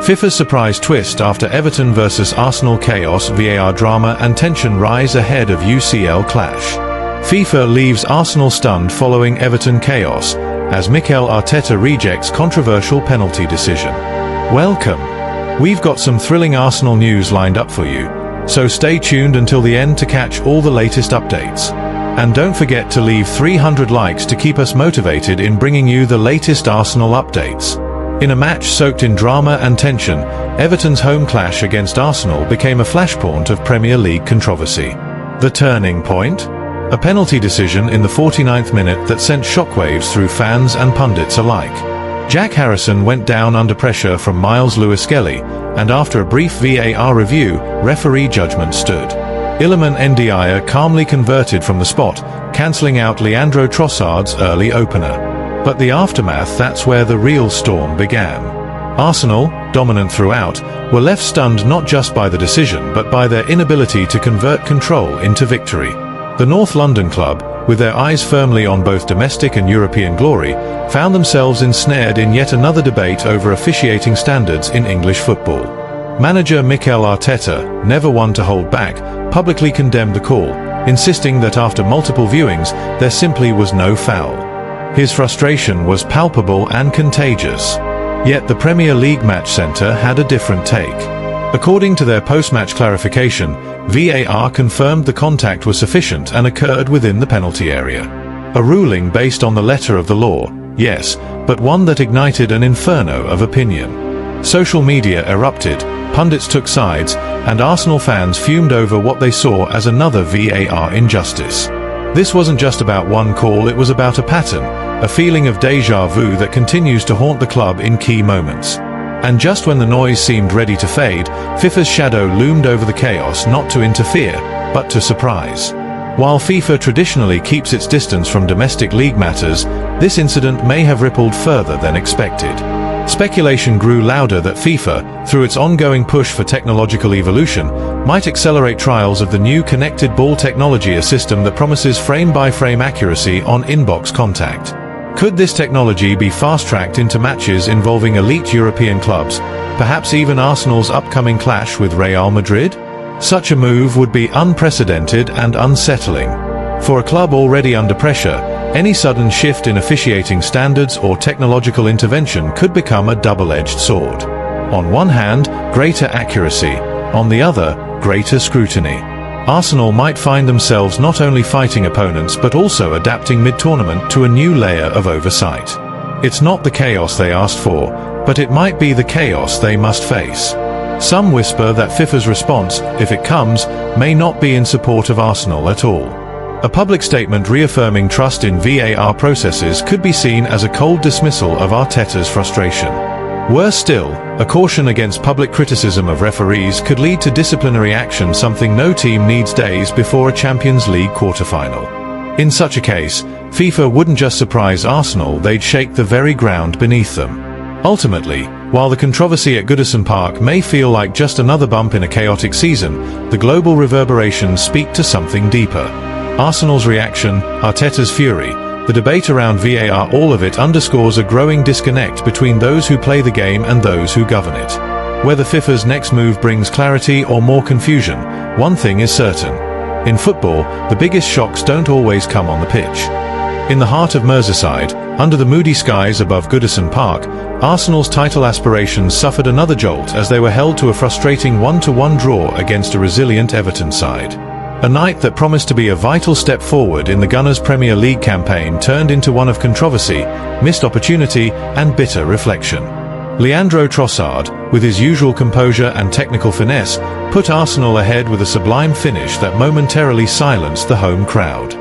FIFA's surprise twist after Everton vs Arsenal chaos, VAR drama and tension rise ahead of UCL clash. FIFA leaves Arsenal stunned following Everton chaos, as Mikel Arteta rejects controversial penalty decision. Welcome! We've got some thrilling Arsenal news lined up for you, so stay tuned until the end to catch all the latest updates. And don't forget to leave 300 likes to keep us motivated in bringing you the latest Arsenal updates. In a match soaked in drama and tension, Everton's home clash against Arsenal became a flashpoint of Premier League controversy. The turning point? A penalty decision in the 49th minute that sent shockwaves through fans and pundits alike. Jack Harrison went down under pressure from Myles Lewis-Skelly, and after a brief VAR review, referee judgment stood. Iliman Ndiaye calmly converted from the spot, cancelling out Leandro Trossard's early opener. But the aftermath, that's where the real storm began. Arsenal, dominant throughout, were left stunned not just by the decision but by their inability to convert control into victory. The North London club, with their eyes firmly on both domestic and European glory, found themselves ensnared in yet another debate over officiating standards in English football. Manager Mikel Arteta, never one to hold back, publicly condemned the call, insisting that after multiple viewings, there simply was no foul. His frustration was palpable and contagious. Yet the Premier League Match Centre had a different take. According to their post-match clarification, VAR confirmed the contact was sufficient and occurred within the penalty area. A ruling based on the letter of the law, yes, but one that ignited an inferno of opinion. Social media erupted, pundits took sides, and Arsenal fans fumed over what they saw as another VAR injustice. This wasn't just about one call, it was about a pattern, a feeling of déjà vu that continues to haunt the club in key moments. And just when the noise seemed ready to fade, FIFA's shadow loomed over the chaos, not to interfere, but to surprise. While FIFA traditionally keeps its distance from domestic league matters, this incident may have rippled further than expected. Speculation grew louder that FIFA, through its ongoing push for technological evolution, might accelerate trials of the new connected ball technology, a system that promises frame-by-frame accuracy on in-box contact. Could this technology be fast-tracked into matches involving elite European clubs, perhaps even Arsenal's upcoming clash with Real Madrid? Such a move would be unprecedented and unsettling. For a club already under pressure, any sudden shift in officiating standards or technological intervention could become a double-edged sword. On one hand, greater accuracy, on the other, greater scrutiny. Arsenal might find themselves not only fighting opponents but also adapting mid-tournament to a new layer of oversight. It's not the chaos they asked for, but it might be the chaos they must face. Some whisper that FIFA's response, if it comes, may not be in support of Arsenal at all. A public statement reaffirming trust in VAR processes could be seen as a cold dismissal of Arteta's frustration. Worse still, a caution against public criticism of referees could lead to disciplinary action, something no team needs days before a Champions League quarter-final. In such a case, FIFA wouldn't just surprise Arsenal, they'd shake the very ground beneath them. Ultimately, while the controversy at Goodison Park may feel like just another bump in a chaotic season, the global reverberations speak to something deeper. Arsenal's reaction, Arteta's fury, the debate around VAR, all of it underscores a growing disconnect between those who play the game and those who govern it. Whether FIFA's next move brings clarity or more confusion, one thing is certain. In football, the biggest shocks don't always come on the pitch. In the heart of Merseyside, under the moody skies above Goodison Park, Arsenal's title aspirations suffered another jolt as they were held to a frustrating 1-1 draw against a resilient Everton side. A night that promised to be a vital step forward in the Gunners' Premier League campaign turned into one of controversy, missed opportunity, and bitter reflection. Leandro Trossard, with his usual composure and technical finesse, put Arsenal ahead with a sublime finish that momentarily silenced the home crowd.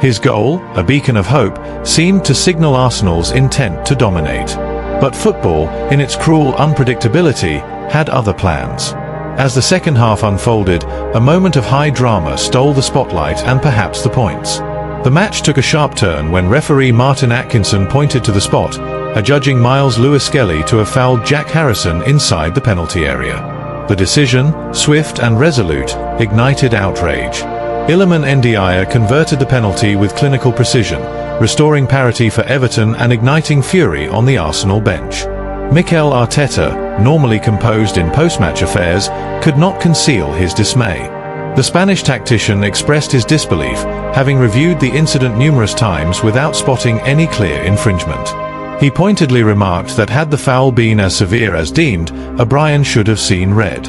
His goal, a beacon of hope, seemed to signal Arsenal's intent to dominate. But football, in its cruel unpredictability, had other plans. As the second half unfolded, a moment of high drama stole the spotlight and perhaps the points. The match took a sharp turn when referee Martin Atkinson pointed to the spot, adjudging Myles Lewis-Skelly to have fouled Jack Harrison inside the penalty area. The decision, swift and resolute, ignited outrage. Iliman Ndiaye converted the penalty with clinical precision, restoring parity for Everton and igniting fury on the Arsenal bench. Mikel Arteta, normally composed in post-match affairs, could not conceal his dismay. The Spanish tactician expressed his disbelief, having reviewed the incident numerous times without spotting any clear infringement. He pointedly remarked that had the foul been as severe as deemed, O'Brien should have seen red.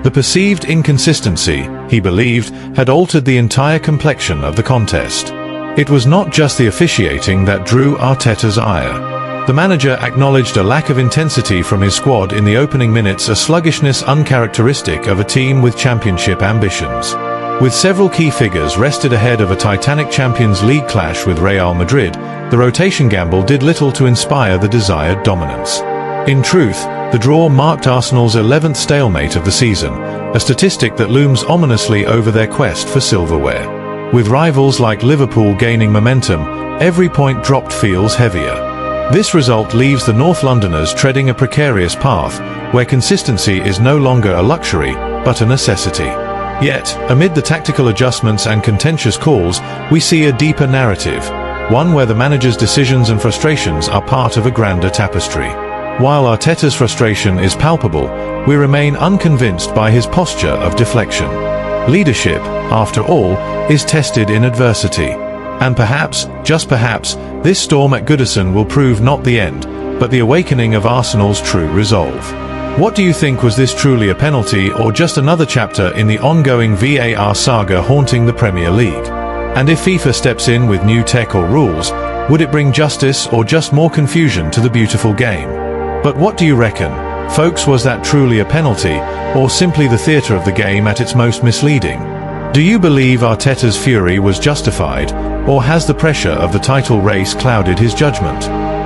The perceived inconsistency, he believed, had altered the entire complexion of the contest. It was not just the officiating that drew Arteta's ire. The manager acknowledged a lack of intensity from his squad in the opening minutes, a sluggishness uncharacteristic of a team with championship ambitions. With several key figures rested ahead of a titanic Champions League clash with Real Madrid, the rotation gamble did little to inspire the desired dominance. In truth, the draw marked Arsenal's 11th stalemate of the season, a statistic that looms ominously over their quest for silverware. With rivals like Liverpool gaining momentum, every point dropped feels heavier. This result leaves the North Londoners treading a precarious path, where consistency is no longer a luxury, but a necessity. Yet, amid the tactical adjustments and contentious calls, we see a deeper narrative, one where the manager's decisions and frustrations are part of a grander tapestry. While Arteta's frustration is palpable, we remain unconvinced by his posture of deflection. Leadership, after all, is tested in adversity. And perhaps, just perhaps, this storm at Goodison will prove not the end, but the awakening of Arsenal's true resolve. What do you think? Was this truly a penalty or just another chapter in the ongoing VAR saga haunting the Premier League? And if FIFA steps in with new tech or rules, would it bring justice or just more confusion to the beautiful game? But what do you reckon, folks? Was that truly a penalty, or simply the theatre of the game at its most misleading? Do you believe Arteta's fury was justified, or has the pressure of the title race clouded his judgment?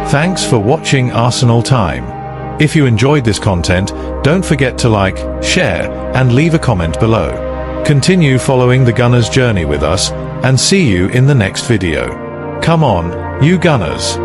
Thanks for watching Arsenal Time. If you enjoyed this content, don't forget to like, share, and leave a comment below. Continue following the Gunners' journey with us, and see you in the next video. Come on, you Gunners!